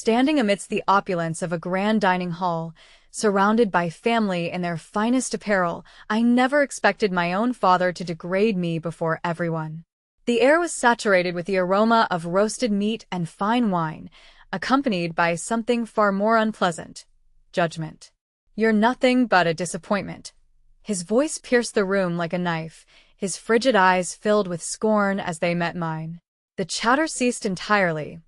Standing amidst the opulence of a grand dining hall, surrounded by family in their finest apparel, I never expected my own father to degrade me before everyone. The air was saturated with the aroma of roasted meat and fine wine, accompanied by something far more unpleasant: judgment. "You're nothing but a disappointment." His voice pierced the room like a knife, his frigid eyes filled with scorn as they met mine. The chatter ceased entirely,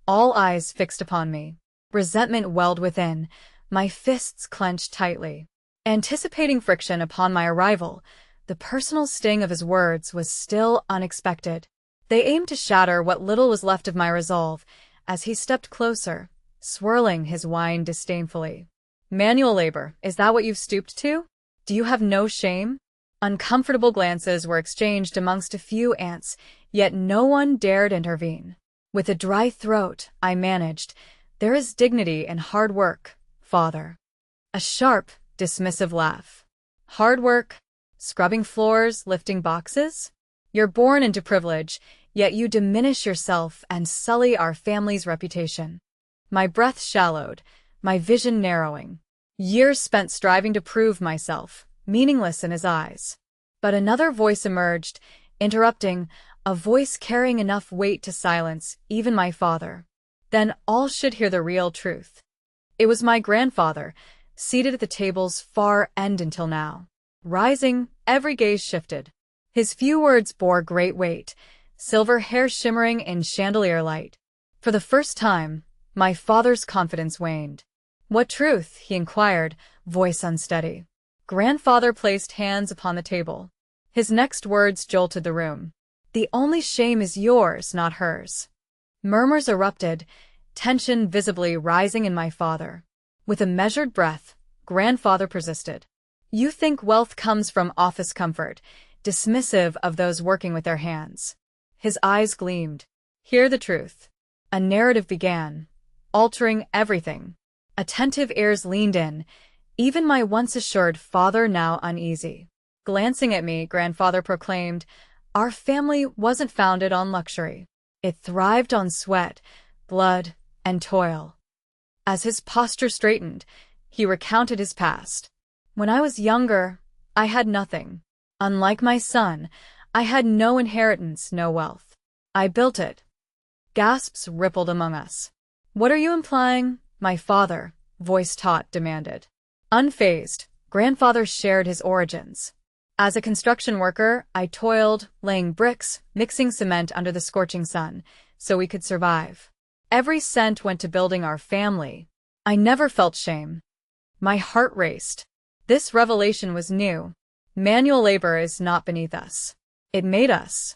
all eyes fixed upon me. Resentment welled within, my fists clenched tightly. Anticipating friction upon my arrival, the personal sting of his words was still unexpected. They aimed to shatter what little was left of my resolve as he stepped closer, swirling his wine disdainfully. "Manual labor, is that what you've stooped to? Do you have no shame?" Uncomfortable glances were exchanged amongst a few ants, yet no one dared intervene. With a dry throat, I managed, "There is dignity in hard work, father." A sharp, dismissive laugh. "Hard work? Scrubbing floors, lifting boxes? You're born into privilege, yet you diminish yourself and sully our family's reputation." My breath shallowed, my vision narrowing. Years spent striving to prove myself, meaningless in his eyes. But another voice emerged, interrupting, a voice carrying enough weight to silence even my father. Then all should hear the real truth. It was my grandfather, seated at the table's far end until now. Rising, every gaze shifted. His few words bore great weight, silver hair shimmering in chandelier light. For the first time, my father's confidence waned. "What truth?" he inquired, voice unsteady. Grandfather placed hands upon the table. His next words jolted the room. "The only shame is yours, not hers." Murmurs erupted, tension visibly rising in my father. With a measured breath, grandfather persisted. "You think wealth comes from office comfort, dismissive of those working with their hands." His eyes gleamed. "Hear the truth." A narrative began, altering everything. Attentive ears leaned in, even my once assured father now uneasy. Glancing at me, grandfather proclaimed, "Our family wasn't founded on luxury. It thrived on sweat, blood, and toil." As his posture straightened, he recounted his past. "When I was younger, I had nothing. Unlike my son, I had no inheritance, no wealth. I built it." Gasps rippled among us. "What are you implying?" my father, voice taut, demanded. Unfazed, grandfather shared his origins. "As a construction worker, I toiled, laying bricks, mixing cement under the scorching sun, so we could survive. Every cent went to building our family. I never felt shame." My heart raced. This revelation was new. Manual labor is not beneath us. It made us.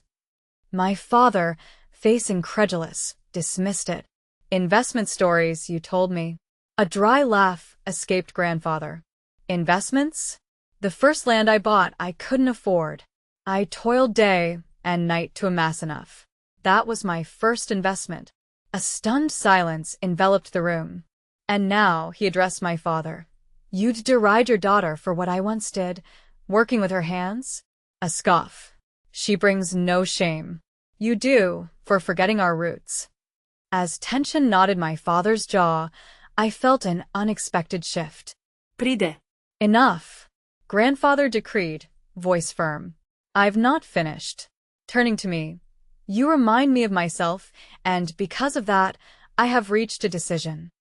My father, face incredulous, dismissed it. "Investment stories, you told me." A dry laugh escaped grandfather. "Investments? The first land I bought I couldn't afford. I toiled day and night to amass enough. That was my first investment." A stunned silence enveloped the room. And now he addressed my father. "You'd deride your daughter for what I once did, working with her hands?" A scoff. "She brings no shame." "You do, for forgetting our roots." As tension knotted my father's jaw, I felt an unexpected shift. "Frigid." "Enough," grandfather decreed, voice firm. "I've not finished." Turning to me, "You remind me of myself, and because of that, I have reached a decision."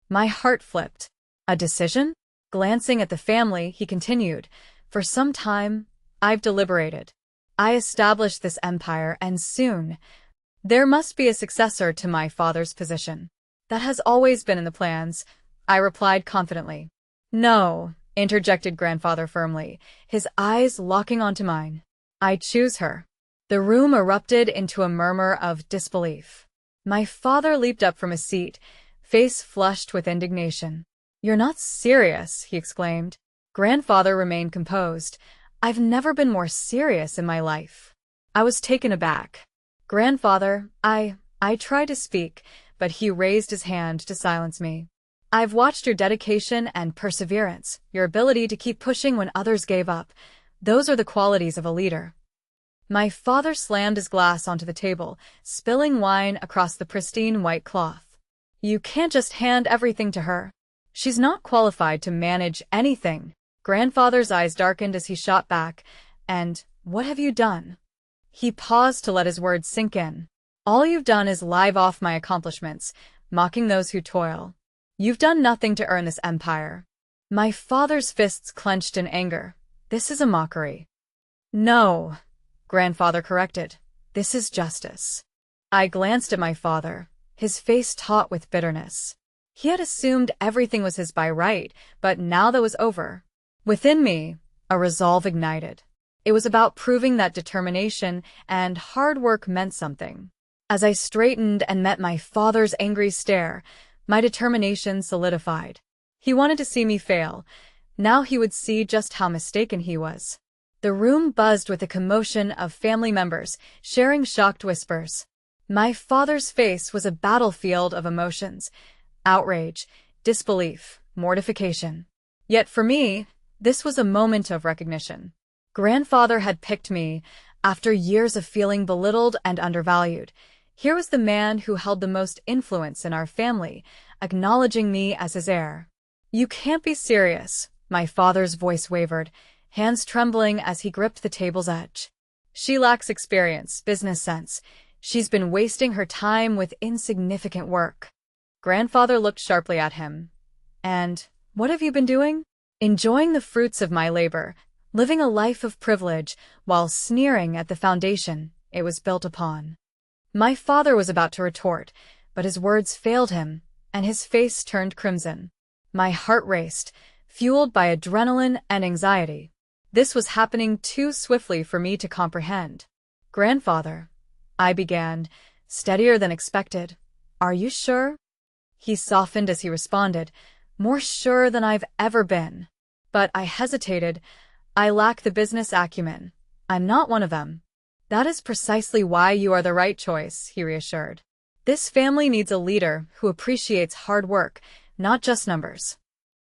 My heart flipped. "A decision?" Glancing at the family, he continued, "For some time, I've deliberated. I established this empire, and soon, there must be a successor to my father's position." "That has always been in the plans," I replied confidently. "No," interjected grandfather firmly, his eyes locking onto mine. "I choose her." The room erupted into a murmur of disbelief. My father leaped up from his seat, face flushed with indignation. "You're not serious," he exclaimed. Grandfather remained composed. I've never been more serious in my life. I was taken aback. "Grandfather, I tried to speak, but he raised his hand to silence me. I've watched your dedication and perseverance, your ability to keep pushing when others gave up. Those are the qualities of a leader." My father slammed his glass onto the table, spilling wine across the pristine white cloth. You can't just hand everything to her. She's not qualified to manage anything. Grandfather's eyes darkened as he shot back. And what have you done? He paused to let his words sink in. All you've done is live off my accomplishments, mocking those who toil. You've done nothing to earn this empire. My father's fists clenched in anger. This is a mockery. No, grandfather corrected. This is justice. I glanced at my father, his face taut with bitterness. He had assumed everything was his by right, but now that was over. Within me, a resolve ignited. It was about proving that determination and hard work meant something. As I straightened and met my father's angry stare, my determination solidified. He wanted to see me fail. Now he would see just how mistaken he was. The room buzzed with the commotion of family members, sharing shocked whispers. My father's face was a battlefield of emotions: outrage, disbelief, mortification. Yet for me, this was a moment of recognition. Grandfather had picked me after years of feeling belittled and undervalued. Here was the man who held the most influence in our family, acknowledging me as his heir. You can't be serious, my father's voice wavered, hands trembling as he gripped the table's edge. She lacks experience, business sense. She's been wasting her time with insignificant work. Grandfather looked sharply at him. And what have you been doing? Enjoying the fruits of my labor, living a life of privilege, while sneering at the foundation it was built upon. My father was about to retort, but his words failed him, and his face turned crimson. My heart raced, fueled by adrenaline and anxiety. This was happening too swiftly for me to comprehend. Grandfather, I began, steadier than expected. Are you sure? He softened as he responded, more sure than I've ever been. But I hesitated. I lack the business acumen. I'm not one of them. That is precisely why you are the right choice, he reassured. This family needs a leader who appreciates hard work, not just numbers.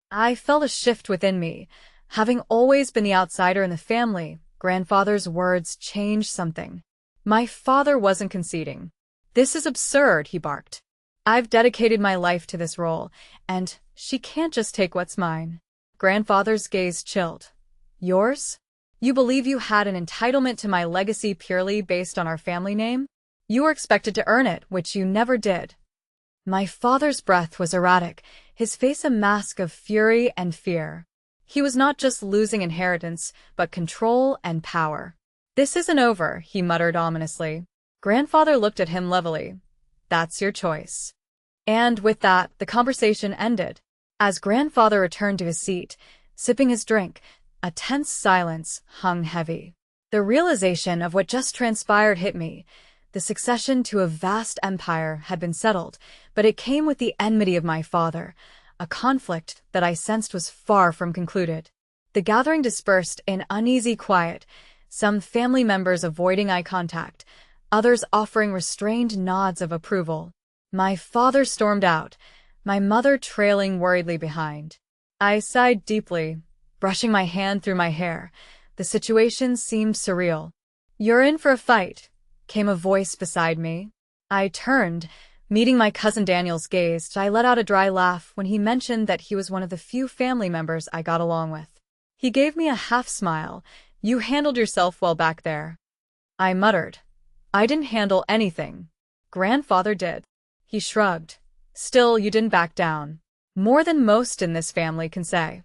I felt a shift within me. Having always been the outsider in the family, grandfather's words changed something. My father wasn't conceding. This is absurd, he barked. I've dedicated my life to this role, and she can't just take what's mine. Grandfather's gaze chilled. Yours? You believe you had an entitlement to my legacy purely based on our family name? You were expected to earn it, which you never did. My father's breath was erratic, his face a mask of fury and fear. He was not just losing inheritance, but control and power. This isn't over, he muttered ominously. Grandfather looked at him levelly. That's your choice. And with that, the conversation ended. As grandfather returned to his seat, sipping his drink, a tense silence hung heavy. The realization of what just transpired hit me. The succession to a vast empire had been settled, but it came with the enmity of my father, a conflict that I sensed was far from concluded. The gathering dispersed in uneasy quiet, some family members avoiding eye contact, others offering restrained nods of approval. My father stormed out, my mother trailing worriedly behind. I sighed deeply, brushing my hand through my hair. The situation seemed surreal. You're in for a fight, came a voice beside me. I turned, meeting my cousin Daniel's gaze. I let out a dry laugh when he mentioned that he was one of the few family members I got along with. He gave me a half-smile. You handled yourself well back there. I muttered. I didn't handle anything. Grandfather did. He shrugged. Still, you didn't back down. More than most in this family can say.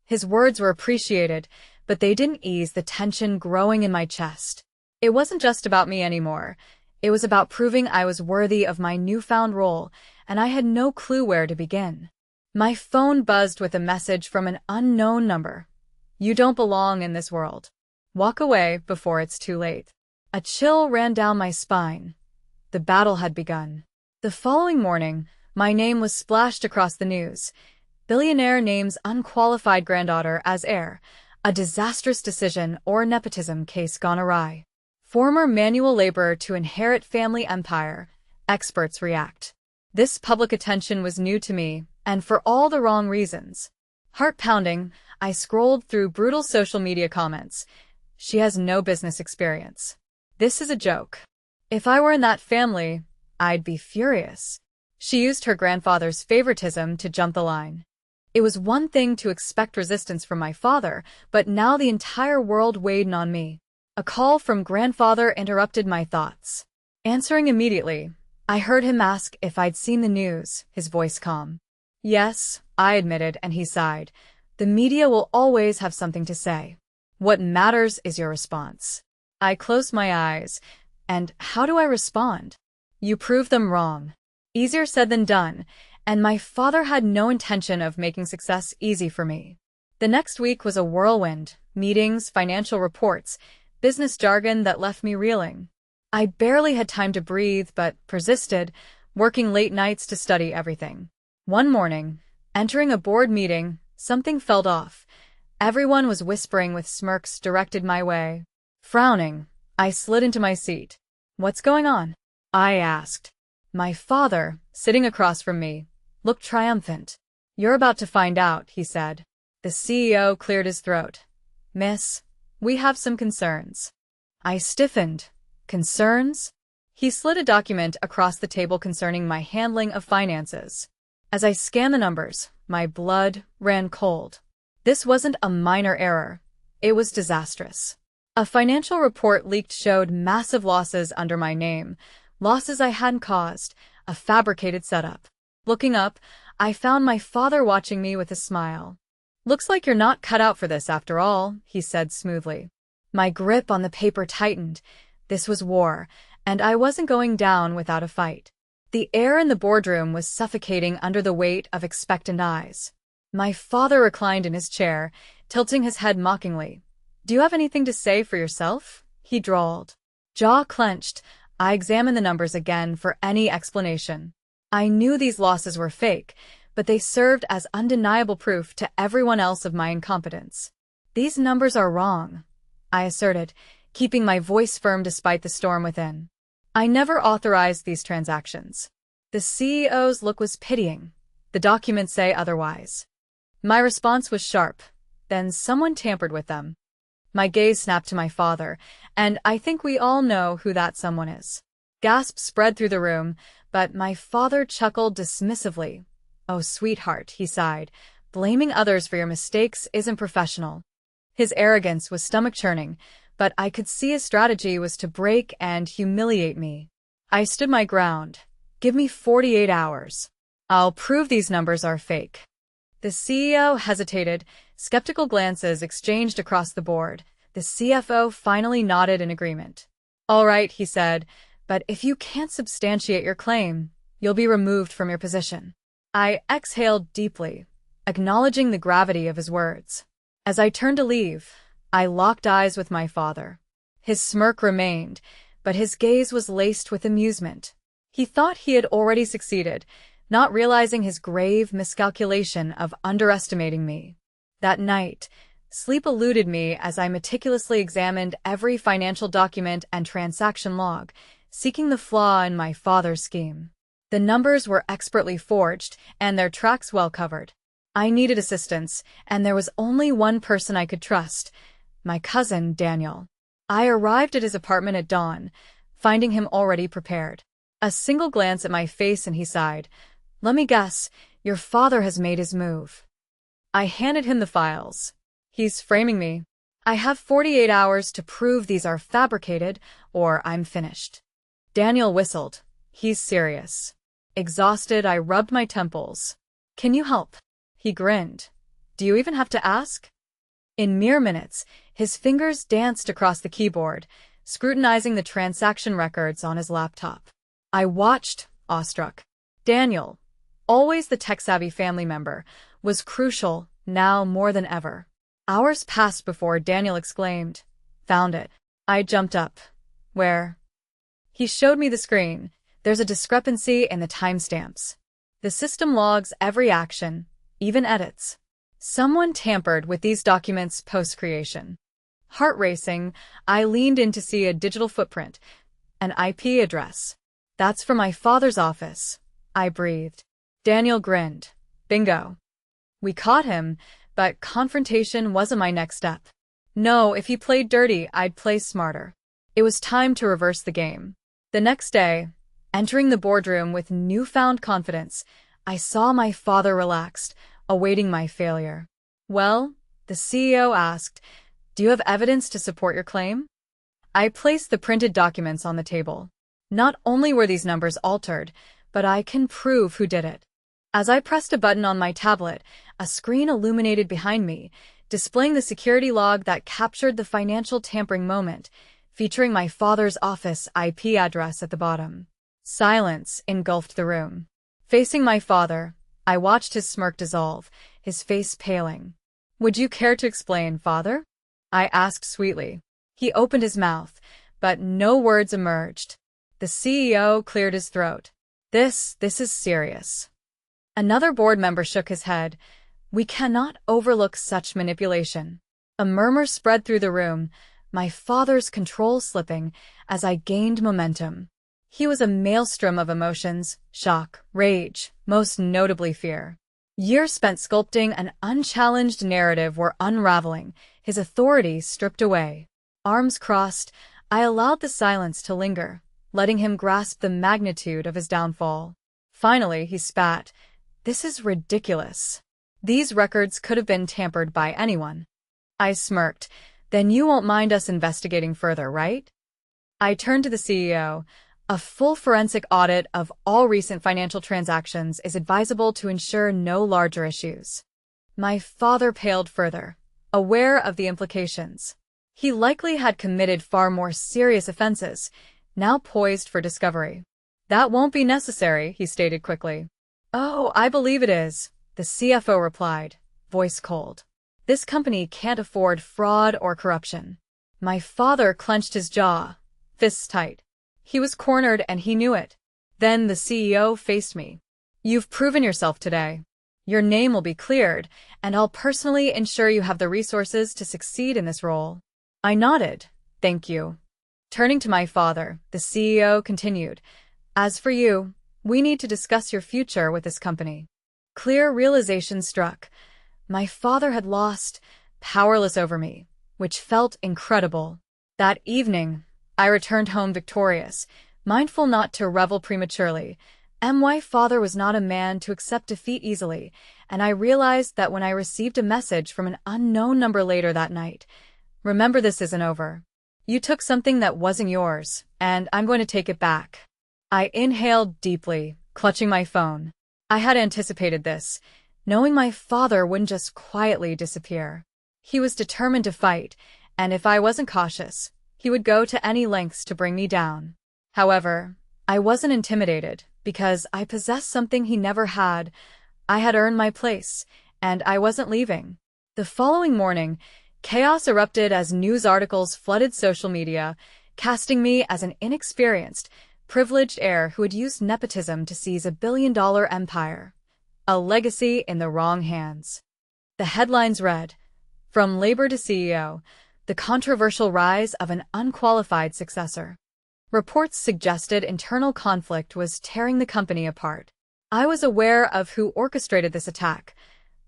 His words were appreciated, but they didn't ease the tension growing in my chest. It wasn't just about me anymore. It was about proving I was worthy of my newfound role, and I had no clue where to begin. My phone buzzed with a message from an unknown number. You don't belong in this world. Walk away before it's too late. A chill ran down my spine. The battle had begun. The following morning, my name was splashed across the news. Billionaire names unqualified granddaughter as heir. A disastrous decision or nepotism case gone awry. Former manual laborer to inherit family empire. Experts react. This public attention was new to me, and for all the wrong reasons. Heart-pounding, I scrolled through brutal social media comments. She has no business experience. This is a joke. If I were in that family, I'd be furious. She used her grandfather's favoritism to jump the line. It was one thing to expect resistance from my father, but now the entire world weighed on me. A call from grandfather interrupted my thoughts. Answering immediately, I heard him ask if I'd seen the news, his voice calm. Yes, I admitted, and he sighed. The media will always have something to say. What matters is your response. I closed my eyes. And how do I respond? You prove them wrong. Easier said than done, and my father had no intention of making success easy for me. The next week was a whirlwind: meetings, financial reports, business jargon that left me reeling. I barely had time to breathe, but persisted, working late nights to study everything. One morning, entering a board meeting, something felt off. Everyone was whispering with smirks directed my way. Frowning, I slid into my seat. What's going on? I asked. My father, sitting across from me, looked triumphant. You're about to find out, he said. The CEO cleared his throat. Miss, we have some concerns. I stiffened. Concerns? He slid a document across the table concerning my handling of finances. As I scanned the numbers, my blood ran cold. This wasn't a minor error. It was disastrous. A financial report leaked showed massive losses under my name, losses I hadn't caused, a fabricated setup. Looking up, I found my father watching me with a smile. Looks like you're not cut out for this after all, he said smoothly. My grip on the paper tightened. This was war, and I wasn't going down without a fight. The air in the boardroom was suffocating under the weight of expectant eyes. My father reclined in his chair, tilting his head mockingly. Do you have anything to say for yourself? He drawled. Jaw clenched, I examined the numbers again for any explanation. I knew these losses were fake, but they served as undeniable proof to everyone else of my incompetence. These numbers are wrong, I asserted, keeping my voice firm despite the storm within. I never authorized these transactions. The CEO's look was pitying. The documents say otherwise. My response was sharp. Then someone tampered with them. My gaze snapped to my father, and I think we all know who that someone is. Gasps spread through the room, but my father chuckled dismissively. Oh, sweetheart, he sighed. Blaming others for your mistakes isn't professional. His arrogance was stomach-churning, but I could see his strategy was to break and humiliate me. I stood my ground. Give me 48 hours. I'll prove these numbers are fake. The CEO hesitated. Skeptical glances exchanged across the board. The CFO finally nodded in agreement. All right, he said, but if you can't substantiate your claim, you'll be removed from your position. I exhaled deeply, acknowledging the gravity of his words. As I turned to leave, I locked eyes with my father. His smirk remained, but his gaze was laced with amusement. He thought he had already succeeded, not realizing his grave miscalculation of underestimating me. That night, sleep eluded me as I meticulously examined every financial document and transaction log, seeking the flaw in my father's scheme. The numbers were expertly forged, and their tracks well covered. I needed assistance, and there was only one person I could trust: my cousin, Daniel. I arrived at his apartment at dawn, finding him already prepared. A single glance at my face and he sighed. Let me guess, your father has made his move. I handed him the files. He's framing me. I have 48 hours to prove these are fabricated, or I'm finished. Daniel whistled. He's serious. Exhausted, I rubbed my temples. Can you help? He grinned. Do you even have to ask? In mere minutes, his fingers danced across the keyboard, scrutinizing the transaction records on his laptop. I watched, awestruck. Daniel, always the tech-savvy family member, was crucial, now more than ever. Hours passed before Daniel exclaimed, Found it. I jumped up. Where? He showed me the screen. There's a discrepancy in the timestamps. The system logs every action, even edits. Someone tampered with these documents post-creation. Heart racing, I leaned in to see a digital footprint, an IP address. That's from my father's office, I breathed. Daniel grinned. Bingo. We caught him, but confrontation wasn't my next step. No, if he played dirty, I'd play smarter. It was time to reverse the game. The next day, Entering the boardroom with newfound confidence, I saw my father relaxed, awaiting my failure. "Well," the CEO asked, "do you have evidence to support your claim?" I placed the printed documents on the table. Not only were these numbers altered, but I can prove who did it. As I pressed a button on my tablet, a screen illuminated behind me, displaying the security log that captured the financial tampering moment, featuring my father's office IP address at the bottom. Silence engulfed the room. Facing my father, I watched his smirk dissolve, his face paling. "Would you care to explain, father?" I asked sweetly. He opened his mouth, but no words emerged. The CEO cleared his throat. This is serious." Another board member shook his head. "We cannot overlook such manipulation." A murmur spread through the room, my father's control slipping as I gained momentum. He was a maelstrom of emotions: shock, rage, most notably fear. Years spent sculpting an unchallenged narrative were unraveling, his authority stripped away. Arms crossed, I allowed the silence to linger, letting him grasp the magnitude of his downfall. Finally, he spat. "This is ridiculous. These records could have been tampered by anyone." I smirked. "Then you won't mind us investigating further, right?" I turned to the CEO. "A full forensic audit of all recent financial transactions is advisable to ensure no larger issues." My father paled further, aware of the implications. He likely had committed far more serious offenses, now poised for discovery. "That won't be necessary," he stated quickly. "Oh, I believe it is," the CFO replied, voice cold. "This company can't afford fraud or corruption." My father clenched his jaw, fists tight. He was cornered and he knew it. Then the CEO faced me. "You've proven yourself today. Your name will be cleared, and I'll personally ensure you have the resources to succeed in this role." I nodded. "Thank you." Turning to my father, the CEO continued, "As for you, we need to discuss your future with this company." Clear realization struck. My father had lost, powerless over me, which felt incredible. That evening, I returned home victorious, mindful not to revel prematurely. My father was not a man to accept defeat easily, and I realized that when I received a message from an unknown number later that night. "Remember, this isn't over. You took something that wasn't yours, and I'm going to take it back." I inhaled deeply, clutching my phone. I had anticipated this, knowing my father wouldn't just quietly disappear. He was determined to fight, and if I wasn't cautious, he would go to any lengths to bring me down. However, I wasn't intimidated, because I possessed something he never had. I had earned my place, and I wasn't leaving. The following morning, chaos erupted as news articles flooded social media, casting me as an inexperienced, privileged heir who had used nepotism to seize a billion-dollar empire. A legacy in the wrong hands. The headlines read, "From labor to CEO, the controversial rise of an unqualified successor." Reports suggested internal conflict was tearing the company apart. I was aware of who orchestrated this attack.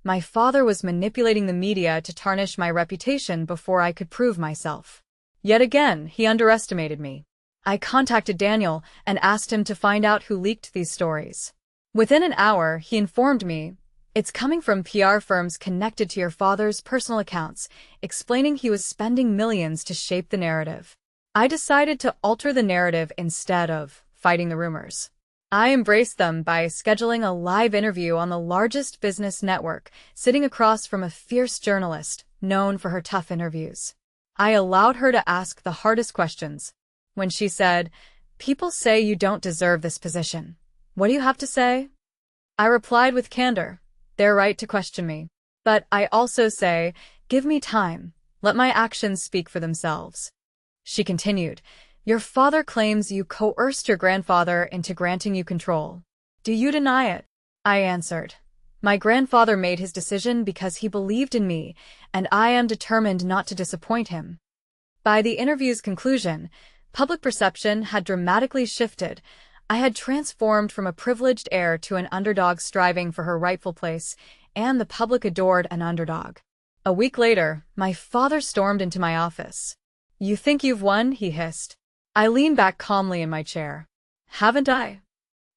My father was manipulating the media to tarnish my reputation before I could prove myself. Yet again, he underestimated me. I contacted Daniel and asked him to find out who leaked these stories. Within an hour, he informed me, "It's coming from PR firms connected to your father's personal accounts," explaining he was spending millions to shape the narrative. I decided to alter the narrative instead of fighting the rumors. I embraced them by scheduling a live interview on the largest business network, sitting across from a fierce journalist known for her tough interviews. I allowed her to ask the hardest questions. When she said, "People say you don't deserve this position. What do you have to say?" I replied with candor, "They're right to question me. But I also say, give me time. Let my actions speak for themselves." She continued, "Your father claims you coerced your grandfather into granting you control. Do you deny it?" I answered, "My grandfather made his decision because he believed in me, and I am determined not to disappoint him." By the interview's conclusion, public perception had dramatically shifted. I had transformed from a privileged heir to an underdog striving for her rightful place, and the public adored an underdog. A week later, my father stormed into my office. "You think you've won?" he hissed. I leaned back calmly in my chair. Haven't I?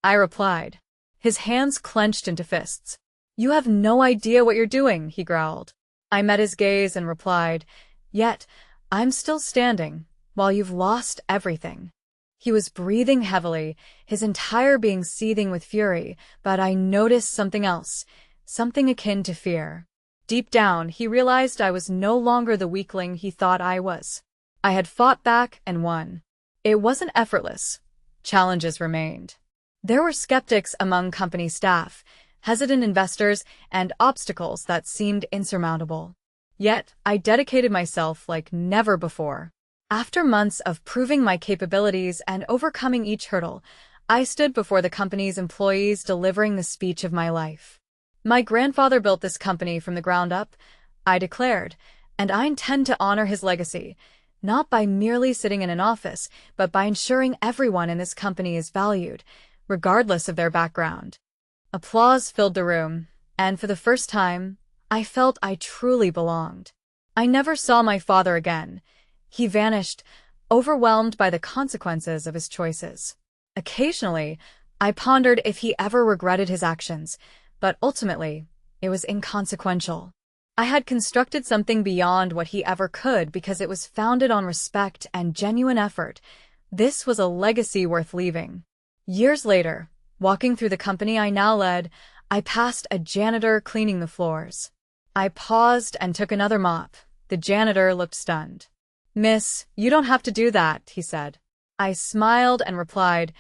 I replied. His hands clenched into fists. You have no idea what you're doing, he growled. I met his gaze and replied, Yet, I'm still standing, while you've lost everything. He was breathing heavily, his entire being seething with fury, but I noticed something else, something akin to fear. Deep down, he realized I was no longer the weakling he thought I was. I had fought back and won. It wasn't effortless. Challenges remained. There were skeptics among company staff, hesitant investors, and obstacles that seemed insurmountable. Yet, I dedicated myself like never before. After months of proving my capabilities and overcoming each hurdle, I stood before the company's employees delivering the speech of my life. My grandfather built this company from the ground up, I declared, and I intend to honor his legacy, not by merely sitting in an office, but by ensuring everyone in this company is valued, regardless of their background. Applause filled the room, and for the first time, I felt I truly belonged. I never saw my father again. He vanished, overwhelmed by the consequences of his choices. Occasionally, I pondered if he ever regretted his actions, but ultimately, it was inconsequential. I had constructed something beyond what he ever could because it was founded on respect and genuine effort. This was a legacy worth leaving. Years later, walking through the company I now led, I passed a janitor cleaning the floors. I paused and took another mop. The janitor looked stunned. Miss, you don't have to do that, he said. I smiled and replied,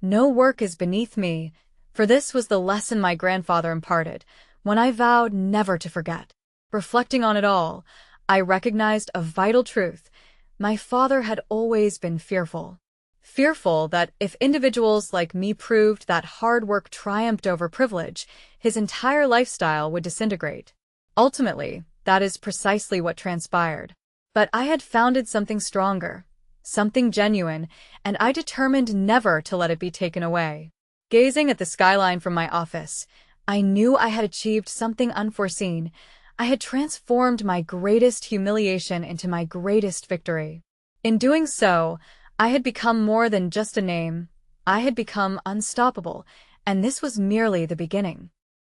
No work is beneath me, for this was the lesson my grandfather imparted, when I vowed never to forget. Reflecting on it all, I recognized a vital truth. My father had always been fearful. Fearful that if individuals like me proved that hard work triumphed over privilege, his entire lifestyle would disintegrate. Ultimately, that is precisely what transpired. But I had founded something stronger, something genuine, and I determined never to let it be taken away. Gazing at the skyline from my office, I knew I had achieved something unforeseen. I had transformed my greatest humiliation into my greatest victory. In doing so, I had become more than just a name. I had become unstoppable, and this was merely the beginning.